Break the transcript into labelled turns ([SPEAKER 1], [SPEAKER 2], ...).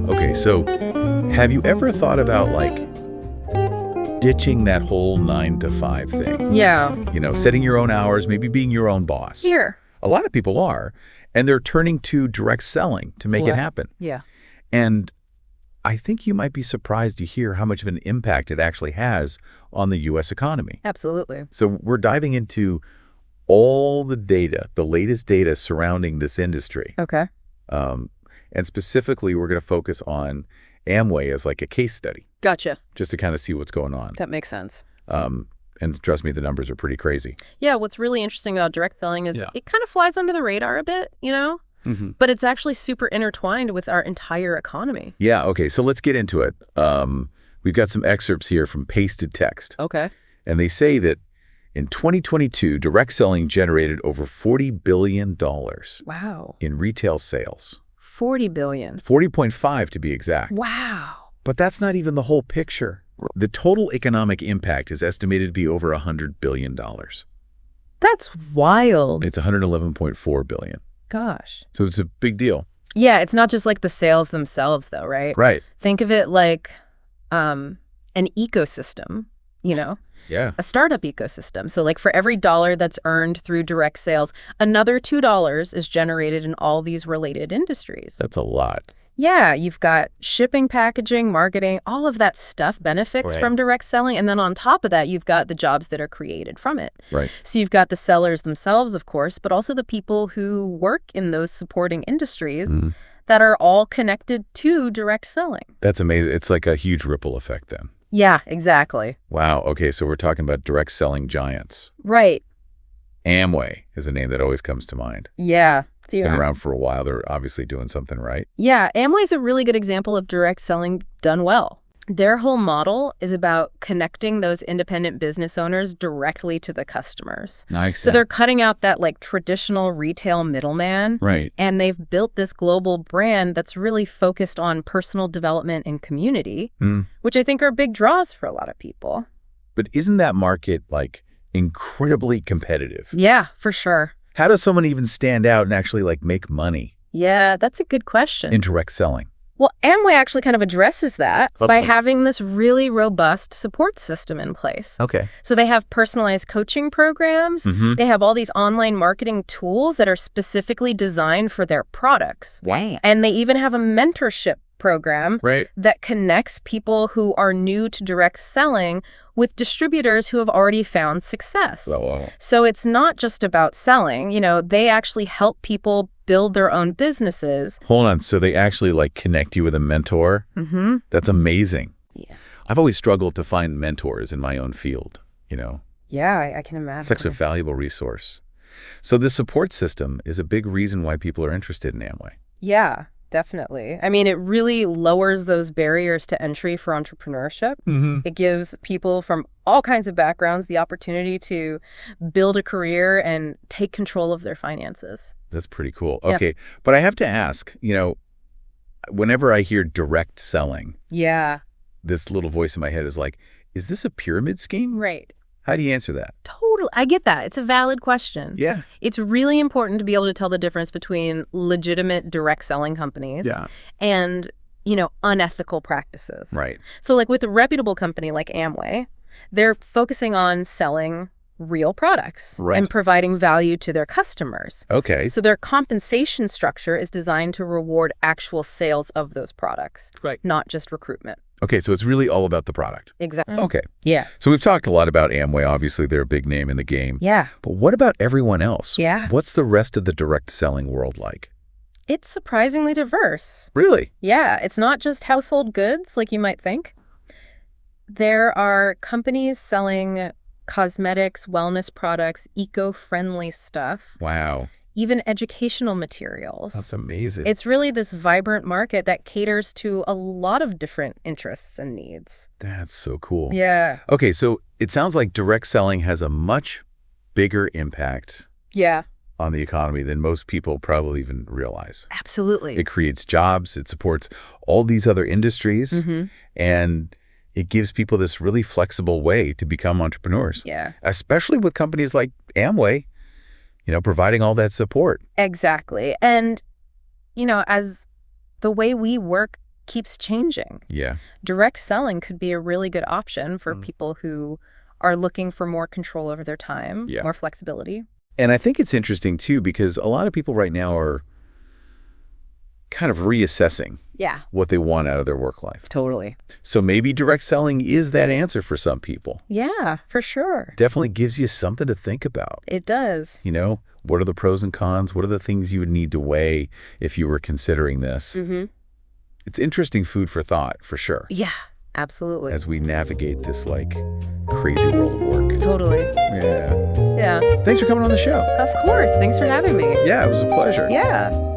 [SPEAKER 1] Okay, so have you ever thought about like ditching that whole 9 to 5 thing?
[SPEAKER 2] Yeah.
[SPEAKER 1] Setting your own hours, maybe being your own boss.
[SPEAKER 2] Here.
[SPEAKER 1] A lot of people are, and they're turning to direct selling to make it happen.
[SPEAKER 2] Yeah.
[SPEAKER 1] And I think you might be surprised to hear how much of an impact it actually has on the U.S. economy.
[SPEAKER 2] Absolutely.
[SPEAKER 1] So we're diving into all the data, the latest data surrounding this industry.
[SPEAKER 2] Okay.
[SPEAKER 1] And specifically, we're going to focus on Amway as like a case study.
[SPEAKER 2] Gotcha.
[SPEAKER 1] Just to kind of see what's going on.
[SPEAKER 2] That makes sense.
[SPEAKER 1] And trust me, the numbers are pretty crazy.
[SPEAKER 2] Yeah, what's really interesting about direct selling is it kind of flies under the radar a bit,
[SPEAKER 1] Mm-hmm.
[SPEAKER 2] But it's actually super intertwined with our entire economy.
[SPEAKER 1] Yeah, okay, so let's get into it. We've got some excerpts here from Pasted Text.
[SPEAKER 2] Okay.
[SPEAKER 1] And they say that in 2022, direct selling generated over $40 billion
[SPEAKER 2] Wow.
[SPEAKER 1] in retail sales.
[SPEAKER 2] 40 billion.
[SPEAKER 1] 40.5 to be exact.
[SPEAKER 2] Wow.
[SPEAKER 1] But that's not even the whole picture. The total economic impact is estimated to be over $100 billion.
[SPEAKER 2] That's wild.
[SPEAKER 1] It's $111.4 billion.
[SPEAKER 2] Gosh.
[SPEAKER 1] So it's a big deal.
[SPEAKER 2] Yeah, it's not just like the sales themselves, though, right?
[SPEAKER 1] Right.
[SPEAKER 2] Think of it like an ecosystem,
[SPEAKER 1] Yeah.
[SPEAKER 2] a startup ecosystem. So like for every dollar that's earned through direct sales, another $2 is generated in all these related industries.
[SPEAKER 1] That's a lot.
[SPEAKER 2] Yeah, you've got shipping, packaging, marketing, all of that stuff benefits from direct selling. And then on top of that, you've got the jobs that are created from it.
[SPEAKER 1] Right.
[SPEAKER 2] So you've got the sellers themselves, of course, but also the people who work in those supporting industries that are all connected to direct selling.
[SPEAKER 1] That's amazing. It's like a huge ripple effect then.
[SPEAKER 2] Yeah, exactly.
[SPEAKER 1] Wow. Okay, so we're talking about direct selling giants.
[SPEAKER 2] Right.
[SPEAKER 1] Amway is a name that always comes to mind.
[SPEAKER 2] Yeah.
[SPEAKER 1] Been around for a while. They're obviously doing something right.
[SPEAKER 2] Yeah, Amway's a really good example of direct selling done well. Their whole model is about connecting those independent business owners directly to the customers.
[SPEAKER 1] Nice.
[SPEAKER 2] So they're cutting out that like traditional retail middleman.
[SPEAKER 1] Right.
[SPEAKER 2] And they've built this global brand that's really focused on personal development and community, which I think are big draws for a lot of people.
[SPEAKER 1] But isn't that market like incredibly competitive?
[SPEAKER 2] Yeah, for sure.
[SPEAKER 1] How does someone even stand out and actually like make money
[SPEAKER 2] Yeah, that's a good question.
[SPEAKER 1] in direct selling?
[SPEAKER 2] Well, Amway actually kind of addresses that by having this really robust support system in place.
[SPEAKER 1] Okay.
[SPEAKER 2] So they have personalized coaching programs. They have all these online marketing tools that are specifically designed for their products.
[SPEAKER 1] Wow.
[SPEAKER 2] And they even have a mentorship program that connects people who are new to direct selling with distributors who have already found success.
[SPEAKER 1] Oh, wow.
[SPEAKER 2] So it's not just about selling. They actually help people build their own businesses.
[SPEAKER 1] Hold on. So they actually like connect you with a mentor? That's amazing.
[SPEAKER 2] Yeah.
[SPEAKER 1] I've always struggled to find mentors in my own field,
[SPEAKER 2] Yeah, I can imagine.
[SPEAKER 1] It's such a valuable resource. So this support system is a big reason why people are interested in Amway.
[SPEAKER 2] Yeah, definitely. I mean, it really lowers those barriers to entry for entrepreneurship. It gives people from all kinds of backgrounds the opportunity to build a career and take control of their finances.
[SPEAKER 1] That's pretty cool.
[SPEAKER 2] Yeah.
[SPEAKER 1] Okay. But I have to ask, whenever I hear direct selling,
[SPEAKER 2] Yeah.
[SPEAKER 1] this little voice in my head is like, is this a pyramid scheme?
[SPEAKER 2] Right.
[SPEAKER 1] How do you answer that?
[SPEAKER 2] Totally. I get that. It's a valid question.
[SPEAKER 1] Yeah.
[SPEAKER 2] It's really important to be able to tell the difference between legitimate direct selling companies and, unethical practices.
[SPEAKER 1] Right.
[SPEAKER 2] So like with a reputable company like Amway, they're focusing on selling real products and providing value to their customers.
[SPEAKER 1] Okay.
[SPEAKER 2] So their compensation structure is designed to reward actual sales of those products, not just recruitment.
[SPEAKER 1] Okay, so it's really all about the product.
[SPEAKER 2] Exactly.
[SPEAKER 1] Okay.
[SPEAKER 2] Yeah.
[SPEAKER 1] So we've talked a lot about Amway. Obviously, they're a big name in the game.
[SPEAKER 2] Yeah.
[SPEAKER 1] But what about everyone else?
[SPEAKER 2] Yeah.
[SPEAKER 1] What's the rest of the direct selling world like?
[SPEAKER 2] It's surprisingly diverse.
[SPEAKER 1] Really?
[SPEAKER 2] Yeah. It's not just household goods like you might think. There are companies selling cosmetics, wellness products, eco-friendly stuff.
[SPEAKER 1] Wow.
[SPEAKER 2] Even educational materials.
[SPEAKER 1] That's amazing.
[SPEAKER 2] It's really this vibrant market that caters to a lot of different interests and needs.
[SPEAKER 1] That's so cool.
[SPEAKER 2] Yeah.
[SPEAKER 1] Okay, so it sounds like direct selling has a much bigger impact on the economy than most people probably even realize.
[SPEAKER 2] Absolutely.
[SPEAKER 1] It creates jobs, it supports all these other industries, and it gives people this really flexible way to become entrepreneurs.
[SPEAKER 2] Yeah.
[SPEAKER 1] Especially with companies like Amway. providing all that support.
[SPEAKER 2] Exactly. And, as the way we work keeps changing,
[SPEAKER 1] Yeah.
[SPEAKER 2] direct selling could be a really good option for people who are looking for more control over their time,
[SPEAKER 1] Yeah.
[SPEAKER 2] more flexibility.
[SPEAKER 1] And I think it's interesting, too, because a lot of people right now are kind of reassessing
[SPEAKER 2] Yeah,
[SPEAKER 1] what they want out of their work life.
[SPEAKER 2] totally.
[SPEAKER 1] So maybe direct selling is that answer for some people.
[SPEAKER 2] Yeah, for sure.
[SPEAKER 1] Definitely gives you something to think about.
[SPEAKER 2] It does.
[SPEAKER 1] What are the pros and cons? What are the things you would need to weigh if you were considering this?
[SPEAKER 2] Mm-hmm.
[SPEAKER 1] It's interesting food for thought, for sure,
[SPEAKER 2] Yeah, absolutely.
[SPEAKER 1] as we navigate this, crazy world of work.
[SPEAKER 2] Totally.
[SPEAKER 1] Yeah.
[SPEAKER 2] Yeah.
[SPEAKER 1] Thanks for coming on the show.
[SPEAKER 2] Of course. Thanks for having me.
[SPEAKER 1] Yeah, it was a pleasure.
[SPEAKER 2] Yeah.